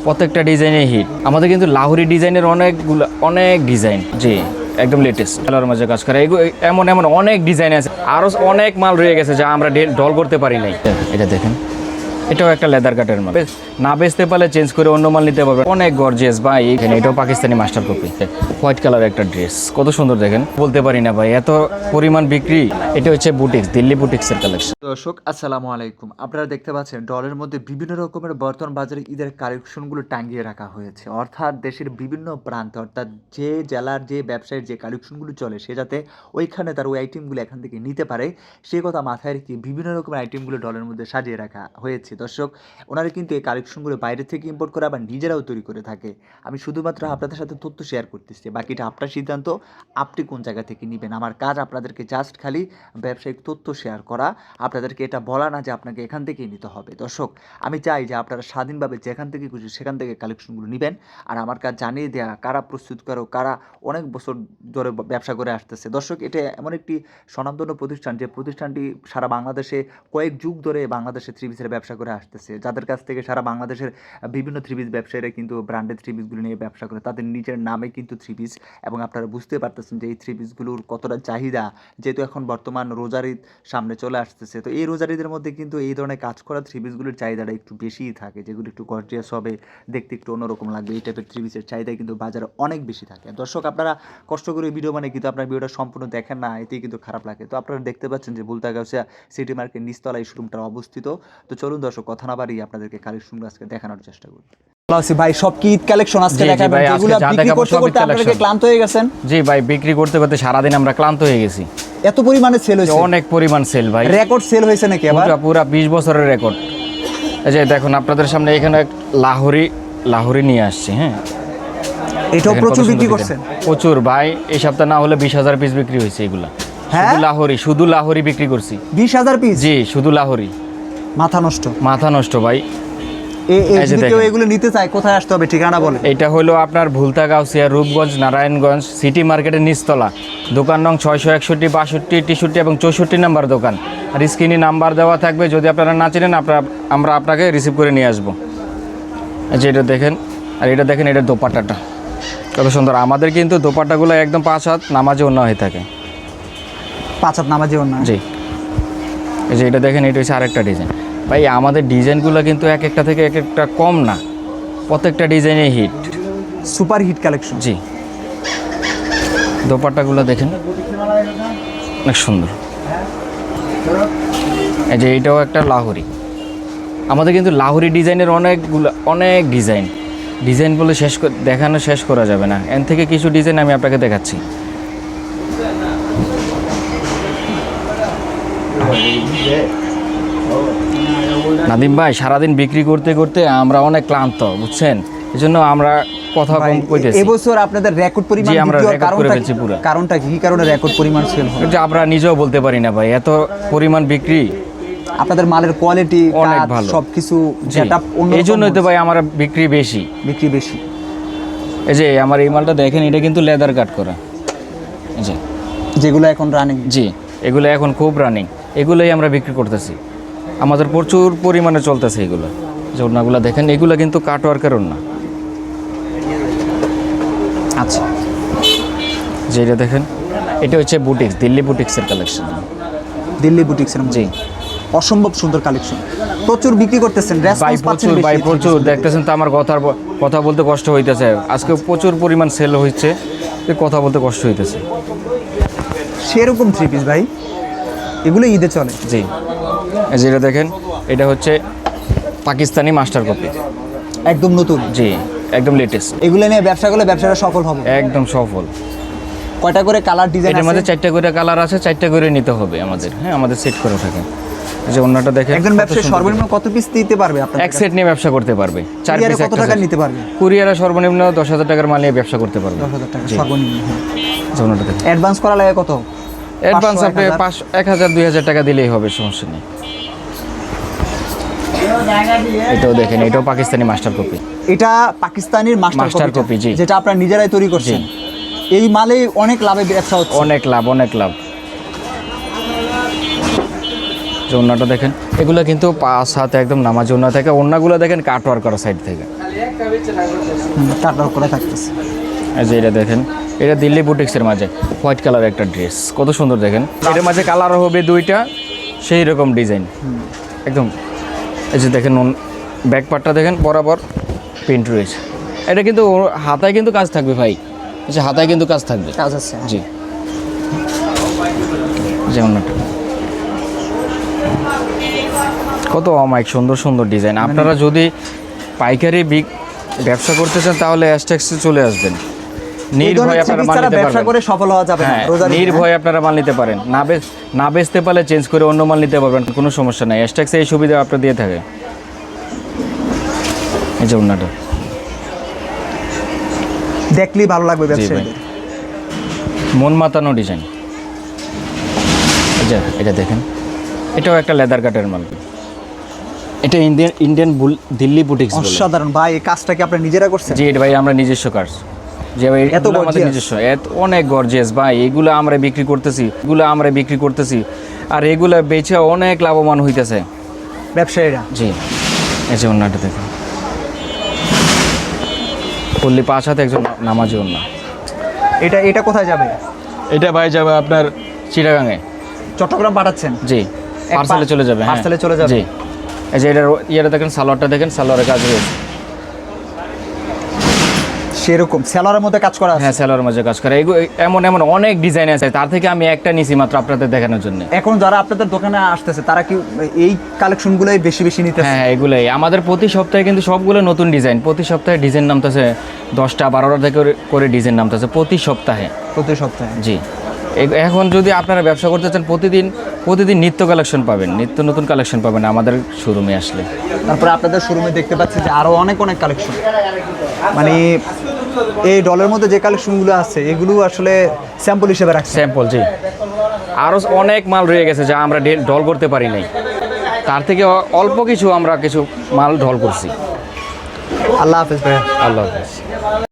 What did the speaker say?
প্রত্যেকটা ডিজাইনে হিট। আমাদের কিন্তু লাহোরি ডিজাইনের অনেক ডিজাইন, জি একদম লেটেস্ট কালার মাঝে কাজ করে। এমন অনেক ডিজাইন আছে, আরও অনেক মাল রয়ে গেছে যা আমরা ডল করতে পারি নাই। এটা দেখেন, এটাও একটা লেদার কাটের মাল, না বেচতে পারলে চেঞ্জ করে অন্য মাল নিতে পারবে। অনেক গর্জিয়াস ভাই। এখানে এটাও Pakistani master copy, white colour একটা ড্রেস, কত সুন্দর দেখেন, বলতে পারি না ভাই এত পরিমাণ বিক্রি। এটা হচ্ছে বুটিক্স, দিল্লি বুটিক্সের কালেকশন। দর্শক আসসালামু আলাইকুম, আপনারা দেখতে পাচ্ছেন ডলের মধ্যে বিভিন্ন রকমের বর্তমান বাজারে ঈদের কালেকশনগুলো টাঙিয়ে রাখা হয়েছে, অর্থাৎ দেশের বিভিন্ন প্রান্তে, অর্থাৎ যে জেলার যে ব্যবসায়ের যে কালেকশনগুলো চলে সে যাতে ওইখানে তার ওই আইটেমগুলো এখান থেকে নিতে পারে সেই কথা মাথায় রেখে বিভিন্ন রকমের আইটেমগুলো ডলের মধ্যে সাজিয়ে রাখা হয়েছে। দর্শক, ওনারা কিন্তু এই কালেকশনগুলো বাইরে থেকে ইম্পোর্ট করে আবার নিজেরাও তৈরি করে থাকে। আমি শুধুমাত্র আপনাদের সাথে তথ্য শেয়ার করতেছি, বাকিটা আপনার সিদ্ধান্ত, আপনি কোন জায়গা থেকে নেবেন। আমার কাজ আপনাদেরকে জাস্ট খালি ব্যবসায়িক তথ্য শেয়ার করা, আপনাদেরকে এটা বলা না যে আপনাকে এখান থেকেই নিতে হবে। দর্শক, আমি চাই যে আপনারা স্বাধীনভাবে যেখান থেকে খুশি সেখান থেকে কালেকশনগুলো নেবেন। আর আমার কাজ জানিয়ে দেওয়া কারা প্রস্তুত করো, কারা অনেক বছর ধরে ব্যবসা করে আসতেছে। দর্শক, এটা এমন একটি স্বনামধন্য প্রতিষ্ঠান যে প্রতিষ্ঠানটি সারা বাংলাদেশে কয়েক যুগ ধরে বাংলাদেশে থ্রি পিসের ব্যবসা করে আসতেছে, যাদের কাছ থেকে সারা বাংলাদেশের বিভিন্ন থ্রি পিস ব্যবসায়ীরা কিন্তু ব্র্যান্ডেড থ্রি পিসগুলো নিয়ে ব্যবসা করে, তাদের নিজের নামে কিন্তু থ্রি পিস। এবং আপনারা বুঝতে পারতেছেন যে এই থ্রি পিসগুলোর কতটা চাহিদা, যেহেতু এখন বর্তমান রোজার ঈদ সামনে চলে আসতেছে। তো এই রোজার ঈদের মধ্যে কিন্তু এই ধরনের কাজ করা থ্রি পিসগুলোর চাহিদাটা একটু বেশিই থাকে, যেগুলো একটু গর্জিয়াস হবে, দেখতে একটু অন্যরকম লাগবে। এই টাইপের থ্রি পিসের চাহিদা কিন্তু বাজারে অনেক বেশি থাকে। দর্শক, আপনারা কষ্ট করে ভিডিও মানে কিন্তু আপনার ভিডিওটা সম্পূর্ণ দেখেন না, এতেই কিন্তু খারাপ লাগে। তো আপনারা দেখতে পাচ্ছেন যে বুলতাগাউসিয়া সিটি মার্কেট নিচতলা এই শোরুমটা অবস্থিত। তো চলুন দর্শক, কথা না বাড়িয়ে আপনাদেরকে কালেকশনগুলো আজকে দেখানোর চেষ্টা করি। ভাই, সব কি ঈদ কালেকশন আজকে দেখাবেন? যেগুলো বিক্রি করতে করতে আপনারা ক্লান্ত হয়ে গেছেন? জি ভাই, বিক্রি করতে করতে সারাদিন আমরা ক্লান্ত হয়ে গেছি। এত পরিমাণে সেল হয়েছে? অনেক পরিমাণ সেল ভাই, রেকর্ড সেল হয়েছে নাকি? আবার পুরো 20 বছরের রেকর্ড। এই যে দেখুন আপনাদের সামনে এখানে লাহোরি নিয়ে আসছি। হ্যাঁ, এটাও প্রচুর বিক্রি করছেন? প্রচুর ভাই, এই সপ্তাহ না হলে 20,000 পিস বিক্রি হয়েছে। এগুলা শুধু লাহোরি বিক্রি করছি। 20,000 পিস? জি, শুধু লাহোরি। মাথা নষ্ট ভাই। এগুলো নিতে চাই, কোথায় আসতে হবে, ঠিকানা বলেন। এটা হলো আপনার ভুলতাগাউসিয়া, রূপগঞ্জ, নারায়ণগঞ্জ সিটি মার্কেটের নিচতলা, দোকান নং 661, 62, 63 এবং 64 নাম্বার দোকান। আর স্ক্রিনে নাম্বার দেওয়া থাকবে, যদি আপনারা না চিনেন আমরা আপনাকে রিসিভ করে নিয়ে আসবো। এই যে এটা দেখেন, আর এটা দেখেন, এটা দোপাট্টাটা কত সুন্দর। আমাদের কিন্তু দোপাট্টাগুলো একদম 5 হাত নামাজে ওড়না হয়ে থাকে। 5 হাত নামাজে ওড়না? জি। এই যে এটা দেখেন, এটা হচ্ছে আরেকটা ডিজাইন। ভাই, আমাদের ডিজাইনগুলো কিন্তু এক একটা থেকে এক একটা কম না, প্রত্যেকটা ডিজাইনে হিট, সুপার হিট কালেকশন। জি, দোপাট্টাগুলো দেখেন অনেক সুন্দর। এই যে এইটাও একটা লাহোরি। আমাদের কিন্তু লাহোরি ডিজাইনের অনেক ডিজাইন বলে শেষ করা যাবে না। এর থেকে কিছু ডিজাইন আমি আপনাকে দেখাচ্ছি। নাদিম ভাই, সারাদিন বিক্রি করতে করতে আমরা অনেক ক্লান্ত, বুঝছেন, এই জন্য আমরা কথা কম কইতেছি। এবছর আপনাদের রেকর্ড পরিমাণ কারণটা কি? কি কারণে রেকর্ড পরিমাণ সেল হয় এটা আমরা নিজেও বলতে পারি না ভাই, এত পরিমাণ বিক্রি। আপনাদের মালের কোয়ালিটি অনেক ভালো, সবকিছু সেটআপ অন্য, এই জন্যই তো ভাই আমার বিক্রি বেশি। এই যে আমার এই মালটা দেখেন, এটা কিন্তু লেদার কাট করা, জি, যেগুলো এখন রানিং। জি, এগুলো এখন খুব রানিং, এগুলোই আমরা বিক্রি করতেছি। আমাদের প্রচুর পরিমাণে চলতেছে এগুলো। যে ওড়নাগুলো দেখেন, এগুলো কিন্তু কাটওয়ার্কের ওড়না। আচ্ছা, যে এটা দেখেন, এটা হচ্ছে বুটিক্স, দিল্লি বুটিক্সের কালেকশন। দিল্লি বুটিক্সের? জি, অসম্ভব সুন্দর কালেকশন, প্রচুর বিক্রি করতেছেন। প্রচুর দেখতেছেন তো, আমার কথা বলতে কষ্ট হইতেছে। আজকে প্রচুর পরিমাণ সেল হচ্ছে, কথা বলতে কষ্ট হইতেছে। সেরকম থ্রি পিস ভাই, এগুলো ঈদে চলে? জি, যেটা দেখেন, এটা হচ্ছে পাকিস্তানি মাস্টার কপি, একদম নতুন। জি, একদম লেটেস্ট। এগুলো নিয়ে ব্যবসা করলে ব্যবসাটা সফল হবে? একদম সফল। কয়টা করে কালার ডিজাইন আছে? এর মধ্যে 4টা করে কালার আছে, 4টা করে নিতে হবে আমাদের। হ্যাঁ, আমাদের সেট করে থাকে। যে ওন্নাটা দেখেন, একজন ব্যবসায়ী সর্বনিম্ন কত পিস দিতে পারবে আপনাদের? এক সেট নিয়ে ব্যবসা করতে পারবে। 4 পিস কত টাকা নিতে পারবে? কুরিয়ারে সর্বনিম্ন 10,000 টাকার মাল নিয়ে ব্যবসা করতে পারবে। 10,000 টাকা সর্বনিম্ন। যে ওন্নাটা দেখেন, অ্যাডভান্স করা লাগে কত? অ্যাডভান্স আপনি 1,000 2,000 টাকা দিলেই হবে, সমস্যা নেই। এটাও দেখেন, এটাও পাকিস্তানি মাস্টার কপি। এটা পাকিস্তানির মাস্টার কপি, জি, যেটা আপনারা নিজেরাই তৈরি করছেন। এই মালে অনেক লাভে ব্যবসা হচ্ছে। অনেক লাভ। যে ওন্নাটা দেখেন, এগুলো কিন্তু 5 হাত একদম নামাজ ওন্না থেকে। ওন্নাগুলো দেখেন কাটওয়ার্ক করা সাইড থেকে। টাটার করে থাকতেছে। এই যে এটা দেখেন, এটা দিল্লি বুটিক্সের মাঝে হোয়াইট কালারের একটা ড্রেস, কত সুন্দর দেখেন। এটার মাঝে কালার হবে দুইটা, সেই রকম ডিজাইন একদম। এই যে দেখেন ব্যাক পার্টটা দেখেন বরাবর প্রিন্ট রয়েছে। এটা কিন্তু হাতায় কিন্তু কাজ থাকবে ভাই, আচ্ছা হাতায় কিন্তু কাজ থাকবে, কাজ আছে। জি যেমন একটা কত অমায়িক সুন্দর সুন্দর ডিজাইন। আপনারা যদি পাইকারি ব্যবসা করতে চান তাহলে অ্যাস্টেক্সে চলে আসবেন, নির্ভয়ে আপনারা মাল নিতে ব্যবসা করে পারবেন। সফল হওয়া যাবে না। হ্যাঁ, রোজার ঈদে, নির্ভয়ে আপনারা মাল নিতে পারেন, না বেচতে পারলে চেঞ্জ করে অন্য মাল নিতে পারবেন, কোনো সমস্যা নাই। অ্যাস্টেক্সে এই সুবিধা আপনার দিয়ে থাকে। এই যে অন্যটা দেখলেই ভালো লাগবে ব্যবসায়ীদের। মন মাতানো ডিজাইন। এটা দেখেন, এটাও একটা লেদার কাটের মাল। এটা ইন্ডিয়ান দিল্লি বুটিক্স বলে। অসাধারণ ভাই, এই কাজটা কি আপনি নিজেরা করছেন? জি এটা ভাই আমরা নিজস্ব কাজ, যে ভাই এত এগুলো আমাদের gorgeous? নিজস্ব, অনেক গর্জিয়াস ভাই। এগুলো আমরা বিক্রি করতেছি, আর এগুলো বেচে অনেক লাভবান হইতেছে ব্যবসায়ীরা। জি এই যে অন্যটা দেখুন, পল্লী 5 হাতে একজন নামাজি অন্য। এটা কোথায় যাবে? এটা ভাই যাবে আপনার চিটাগাঙে। চট্টগ্রাম পাঠাচ্ছেন? জি পার্সেলে চলে যাবে। হ্যাঁ। পার্সেলে চলে যাবে। জি এই যে এটার ইয়েটা দেখেন, সালোয়ারটা দেখেন, সালোয়ারের কাজ রয়েছে। সেরকম সেলারের মধ্যে কাজ করা আছে। হ্যাঁ সালোয়ারের মাঝে কাজ করে। এমন অনেক ডিজাইন আছে, তার থেকে আমি একটা নিছি মাত্র আপনাদের দেখানোর জন্য। এখন যারা আপনাদের দোকানে আসতেছে তারা কি এই কালেকশনগুলোই বেশি বেশি নিতেছে? হ্যাঁ এগুলোই আমাদের প্রতি সপ্তাহে কিন্তু সবগুলো নতুন ডিজাইন, প্রতি সপ্তাহে ডিজাইন নামতেছে 10টা 12টা থেকে করে ডিজাইন নামতেছে প্রতি সপ্তাহে। প্রতি সপ্তাহে? জি এখন যদি আপনারা ব্যবসা করতে চান প্রতিদিন নিত্য কালেকশন পাবেন, নিত্য নতুন কালেকশন পাবেন আমাদের শোরুমে আসলে। তারপরে আপনাদের শোরুমে দেখতে পাচ্ছি যে আরো অনেক কালেকশন, মানে এই ডলের মধ্যে যে কালেকশনগুলো আছে এগুলো আসলে স্যাম্পল হিসেবে রাখছে। স্যাম্পল জি, আরও অনেক মাল রয়ে গেছে যা আমরা ডল করতে পারি নাই, তার থেকে অল্প কিছু আমরা কিছু মাল ডল করছি। আল্লাহ হাফেজ ভাই। আল্লাহ হাফেজ।